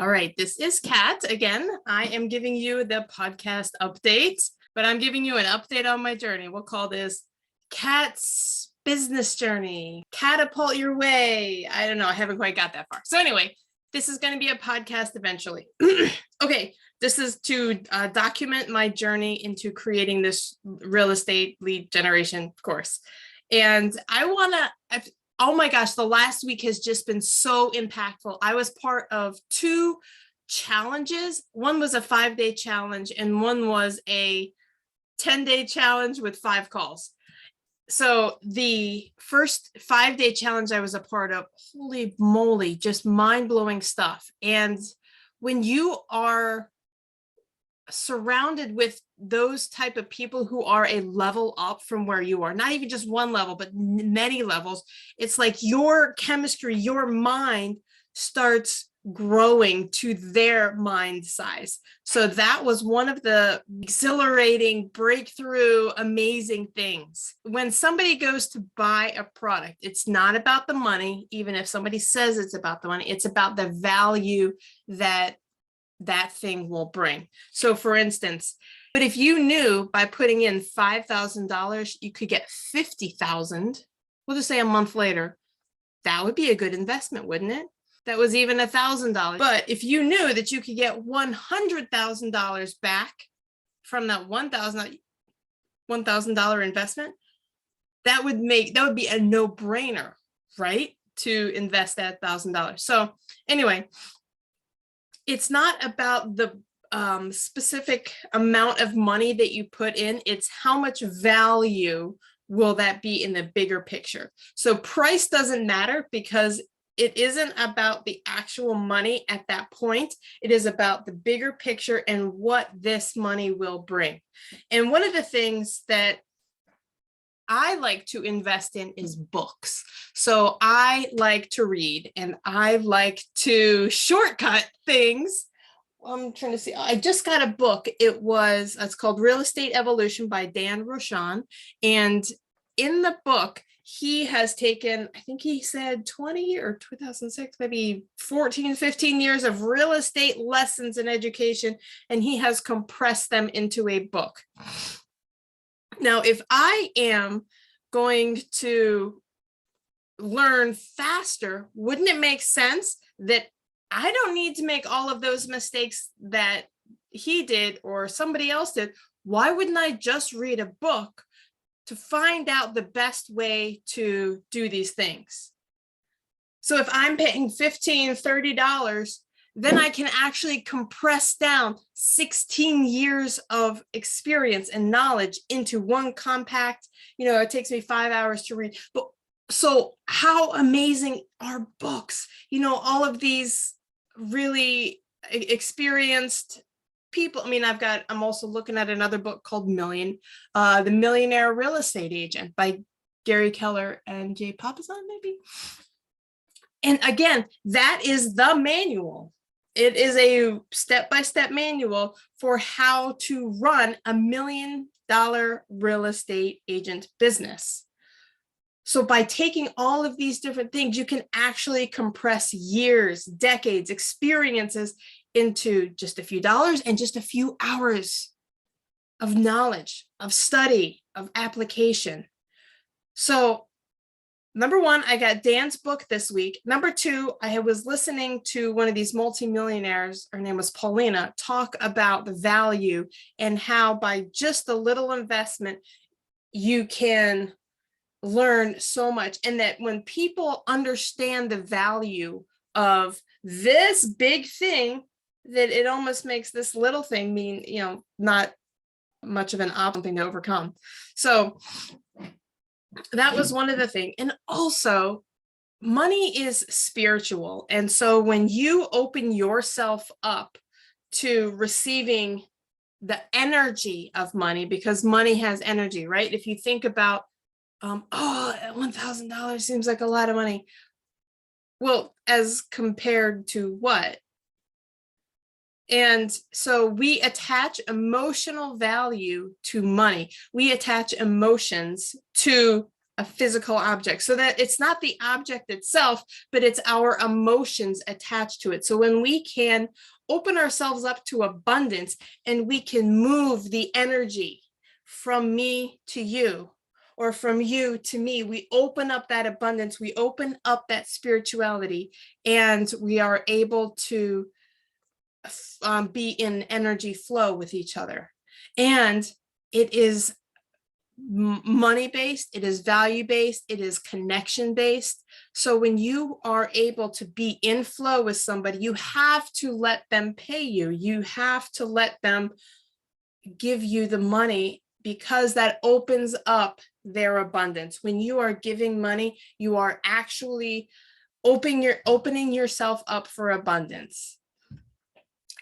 All right, this is Kat again. I am giving you the podcast update, but I'm giving you an update on my journey. We'll call this Kat's business journey. Catapult your way. I don't know. I haven't quite got that far. So anyway, this is going to be a podcast eventually. Okay, this is to document my journey into creating this real estate lead generation course. And I want to, oh my gosh, the last week has just been so impactful. I was part of two challenges. One was a 5-day challenge and one was a 10-day challenge with 5 calls. So the first 5-day challenge I was a part of, holy moly, just mind-blowing stuff. And when you are surrounded with those type of people who are a level up from where you are, not even just one level, but many levels, it's like your chemistry, your mind starts growing to their mind size. So that was one of the exhilarating, breakthrough, amazing things. When somebody goes to buy a product, it's not about the money, even if somebody says it's about the money, it's about the value that thing will bring. So for instance, but if you knew by putting in $5,000, you could get 50,000, we'll just say a month later, that would be a good investment, wouldn't it? That was even $1,000. But if you knew that you could get $100,000 back from that $1,000 investment, that would be a no-brainer, right? To invest that $1,000. So anyway, it's not about the specific amount of money that you put in, it's how much value will that be in the bigger picture. So price doesn't matter because it isn't about the actual money at that point. It is about the bigger picture and what this money will bring. And one of the things that I like to invest in is books. So I like to read and I like to shortcut things. I'm trying to see. I just got a book. It's called Real Estate Evolution by Dan Rochon. And in the book, he has taken, I think he said 20 or 2006, maybe 14, 15 years of real estate lessons in education, and he has compressed them into a book. Now, if I am going to learn faster, wouldn't it make sense that I don't need to make all of those mistakes that he did or somebody else did? Why wouldn't I just read a book to find out the best way to do these things? So if I'm paying $15, $30, then I can actually compress down 16 years of experience and knowledge into one compact, it takes me 5 hours to read. But so how amazing are books? All of these really experienced people. I mean, I'm also looking at another book called The Millionaire Real Estate Agent by Gary Keller and Jay Papasan, maybe. And again, that is the manual. It is a step-by-step manual for how to run a $1 million real estate agent business. So by taking all of these different things, you can actually compress years, decades, experiences into just a few dollars and just a few hours of knowledge, of study, of application. So number one, I got Dan's book this week. Number two, I was listening to one of these multimillionaires, her name was Paulina, talk about the value and how by just a little investment, you can learn so much. And that when people understand the value of this big thing, that it almost makes this little thing mean, not much of an obstacle thing to overcome. So that was one of the things. And also, money is spiritual. And so when you open yourself up to receiving the energy of money, because money has energy, right? If you think about, $1,000 seems like a lot of money. Well, as compared to what? And so we attach emotional value to money. We attach emotions to a physical object, so that it's not the object itself, but it's our emotions attached to it. So when we can open ourselves up to abundance and we can move the energy from me to you, or from you to me, we open up that abundance, we open up that spirituality, and we are able to be in energy flow with each other. And it is money-based, it is value-based, it is connection-based. So when you are able to be in flow with somebody, you have to let them pay you. You have to let them give you the money, because that opens up their abundance. When you are giving money, you are actually opening yourself up for abundance.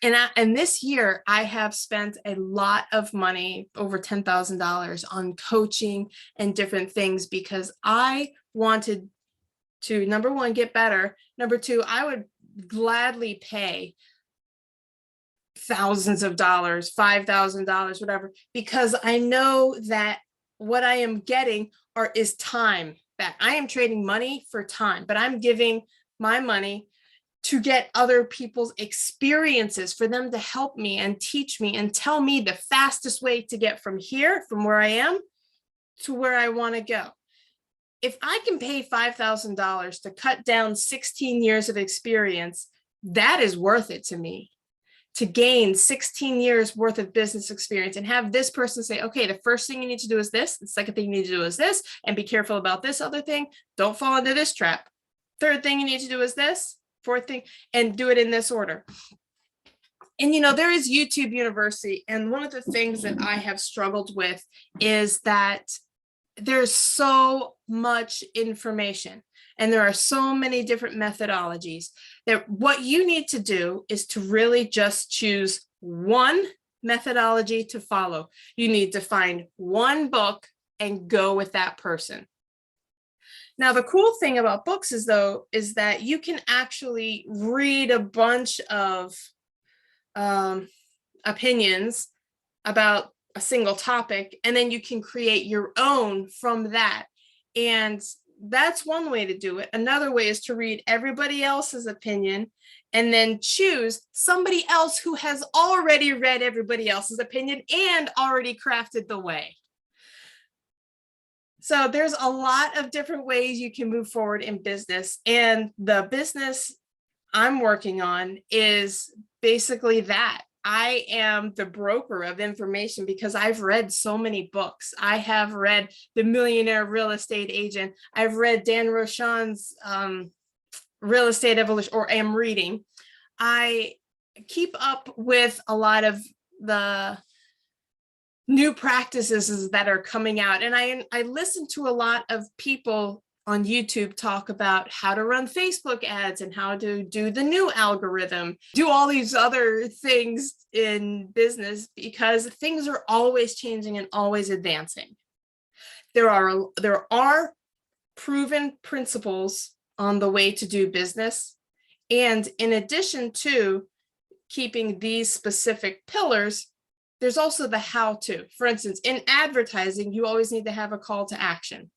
And this year, I have spent a lot of money, over $10,000, on coaching and different things, because I wanted to, number one, get better. Number two, I would gladly pay thousands of dollars, $5,000, whatever, because I know that what I am getting is time back. I am trading money for time, but I'm giving my money to get other people's experiences, for them to help me and teach me and tell me the fastest way to get from here, from where I am, to where I want to go. If I can pay $5,000 to cut down 16 years of experience, that is worth it to me. To gain 16 years worth of business experience and have this person say, okay, the first thing you need to do is this. The second thing you need to do is this, and be careful about this other thing. Don't fall into this trap. Third thing you need to do is this. Fourth thing, and do it in this order. And there is YouTube University, and one of the things that I have struggled with is that there's so much information and there are so many different methodologies, that what you need to do is to really just choose one methodology to follow. You need to find one book and go with that person. Now, the cool thing about books is that you can actually read a bunch of opinions about a single topic, and then you can create your own from that. And that's one way to do it. Another way is to read everybody else's opinion and then choose somebody else who has already read everybody else's opinion and already crafted the way. So there's a lot of different ways you can move forward in business. And the business I'm working on is basically that. I am the broker of information because I've read so many books. I have read The Millionaire Real Estate Agent. I've read Dan Rochon's Real Estate Evolution, or am reading. I keep up with a lot of the new practices that are coming out. And I listen to a lot of people on YouTube talk about how to run Facebook ads and how to do the new algorithm, do all these other things in business, because things are always changing and always advancing. There are proven principles on the way to do business. And in addition to keeping these specific pillars, there's also the how to. For instance, in advertising, you always need to have a call to action.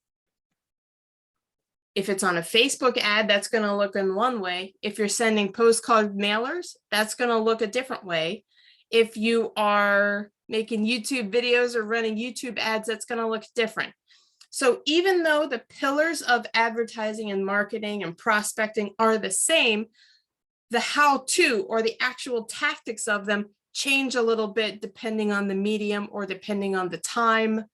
If it's on a Facebook ad, that's going to look in one way. If you're sending postcard mailers, that's going to look a different way. If you are making YouTube videos or running YouTube ads, that's going to look different. So even though the pillars of advertising and marketing and prospecting are the same, the how to, or the actual tactics of them, change a little bit depending on the medium, or depending on the time,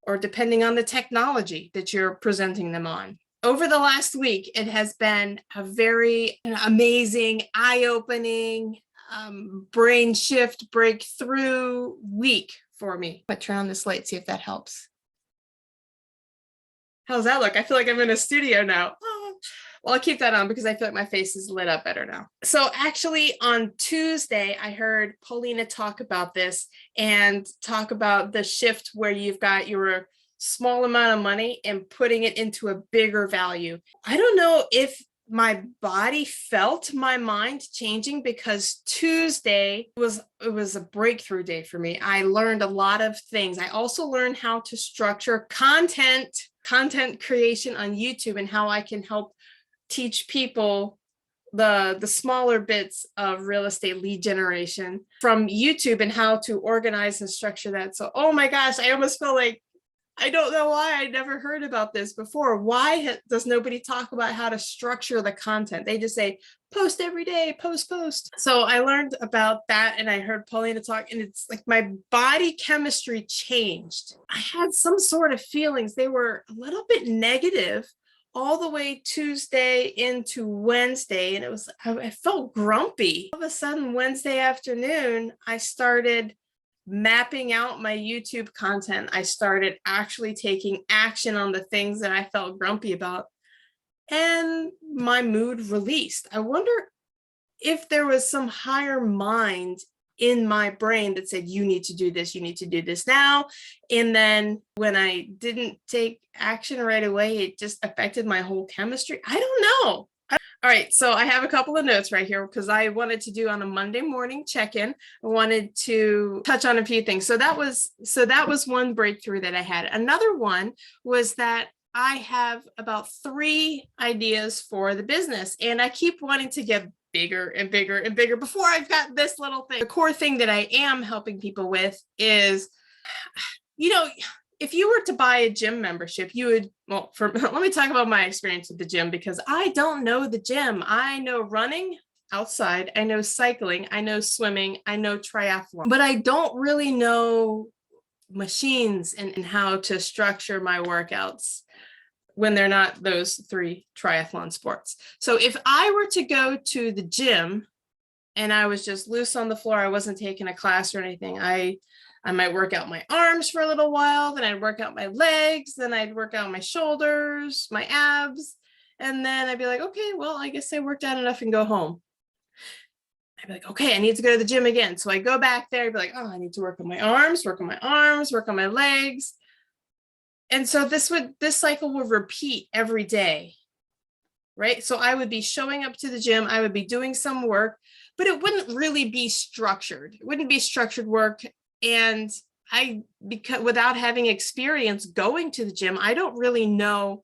or depending on the technology that you're presenting them on. Over the last week, it has been a very amazing, eye-opening, brain shift, breakthrough week for me. But turn on this light, see if that helps. How's that look? I feel like I'm in a studio now. Oh. Well, I'll keep that on because I feel like my face is lit up better now. So actually on Tuesday, I heard Paulina talk about this and talk about the shift where you've got your small amount of money and putting it into a bigger value. I don't know if my body felt my mind changing, because Tuesday was a breakthrough day for me. I learned a lot of things. I also learned how to structure content content creation on YouTube and how I can help teach people the smaller bits of real estate lead generation from YouTube and how to organize and structure that. So, oh my gosh, I almost feel like I don't know why I never heard about this before. Why does nobody talk about how to structure the content? They just say, post every day, post. So I learned about that and I heard Paulina talk, and it's like my body chemistry changed. I had some sort of feelings. They were a little bit negative all the way Tuesday into Wednesday. And it was, I felt grumpy. All of a sudden, Wednesday afternoon, I started mapping out my YouTube content. I started actually taking action on the things that I felt grumpy about, and my mood released. I wonder if there was some higher mind in my brain that said, you need to do this, you need to do this now. And then when I didn't take action right away, it just affected my whole chemistry. I don't know. All right, so I have a couple of notes right here because I wanted to do on a Monday morning check-in. I wanted to touch on a few things. So that was one breakthrough that I had. Another one was that I have about 3 ideas for the business, and I keep wanting to get bigger and bigger and bigger before I've got this little thing. The core thing that I am helping people with is, if you were to buy a gym membership, you would, let me talk about my experience with the gym, because I don't know the gym. I know running outside, I know cycling, I know swimming, I know triathlon, but I don't really know machines and how to structure my workouts when they're not those 3 triathlon sports. So if I were to go to the gym and I was just loose on the floor, I wasn't taking a class or anything, I might work out my arms for a little while, then I'd work out my legs, then I'd work out my shoulders, my abs, and then I'd be like, okay, well, I guess I worked out enough and go home. I'd be like, okay, I need to go to the gym again. So I go back there, I'd be like, oh, I need to work on my arms, work on my legs. And so this cycle would repeat every day, right? So I would be showing up to the gym, I would be doing some work, but it wouldn't really be structured. It wouldn't be structured work. And because without having experience going to the gym, I don't really know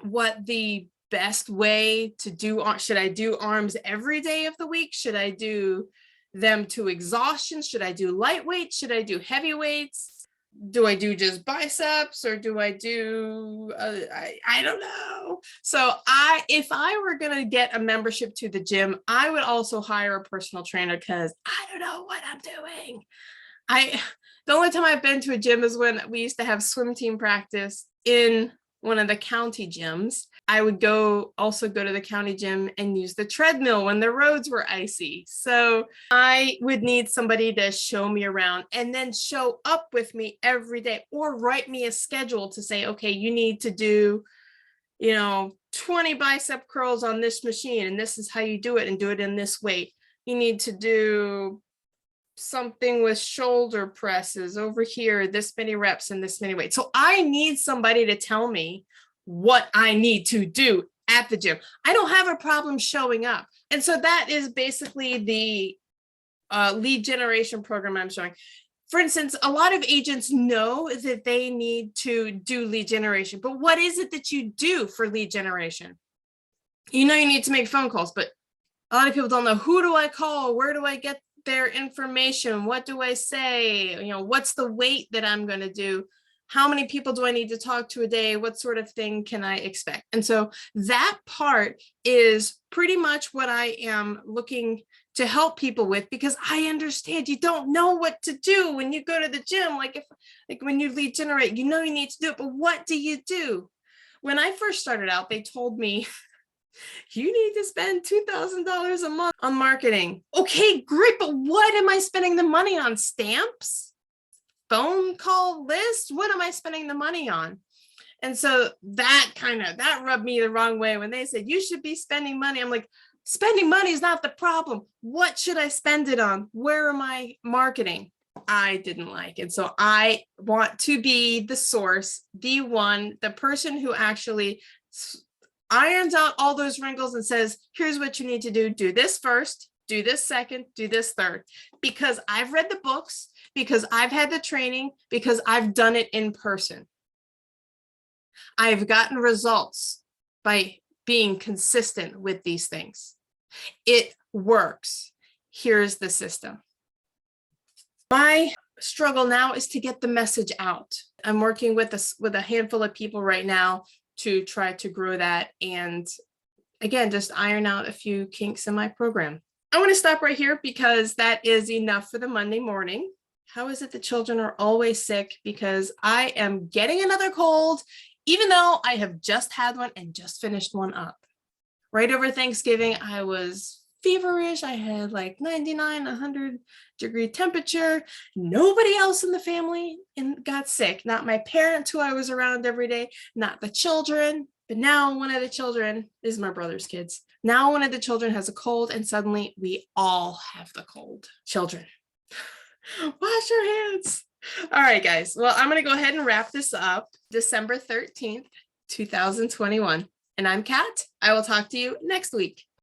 what the best way to do. Should I do arms every day of the week? Should I do them to exhaustion? Should I do lightweight? Should I do heavy weights? Do I do just biceps, or do I do, I don't know. So if I were going to get a membership to the gym, I would also hire a personal trainer, because I don't know what I'm doing. The only time I've been to a gym is when we used to have swim team practice in one of the county gyms. I would also go to the county gym and use the treadmill when the roads were icy. So I would need somebody to show me around and then show up with me every day, or write me a schedule to say, okay, you need to do, 20 bicep curls on this machine, and this is how you do it, and do it in this weight. You need to do something with shoulder presses over here, this many reps and this many weights. So I need somebody to tell me what I need to do at the gym. I don't have a problem showing up. And so that is basically the lead generation program I'm showing. For instance, a lot of agents know that they need to do lead generation, but what is it that you do for lead generation? You need to make phone calls, but a lot of people don't know, who do I call? Where do I get their information? What do I say? What's the weight that I'm going to do? How many people do I need to talk to a day? What sort of thing can I expect? And so that part is pretty much what I am looking to help people with, because I understand you don't know what to do when you go to the gym. Like when you lead generate, you need to do it, but what do you do? When I first started out, they told me, you need to spend $2,000 a month on marketing. Okay, great. But what am I spending the money on? Stamps? Phone call list? What am I spending the money on? And so that rubbed me the wrong way when they said, you should be spending money. I'm like, spending money is not the problem. What should I spend it on? Where am I marketing? I didn't like. And so I want to be the source, the person who actually irons out all those wrinkles and says, here's what you need to do. Do this first, do this second, do this third, because I've read the books, because I've had the training, because I've done it in person. I've gotten results by being consistent with these things. It works. Here's the system. My struggle now is to get the message out. I'm working with a handful of people right now to try to grow that, and again, just iron out a few kinks in my program. I want to stop right here because that is enough for the Monday morning. How is it the children are always sick? Because I am getting another cold, even though I have just had one and just finished one up. Right over Thanksgiving, I was feverish. I had like 99, 100-degree temperature. Nobody else in the family got sick. Not my parents, who I was around every day, not the children. But now one of the children is my brother's kids. Now one of the children has a cold, and suddenly we all have the cold. Children, wash your hands. All right, guys. Well, I'm going to go ahead and wrap this up. December 13th, 2021. And I'm Kat. I will talk to you next week.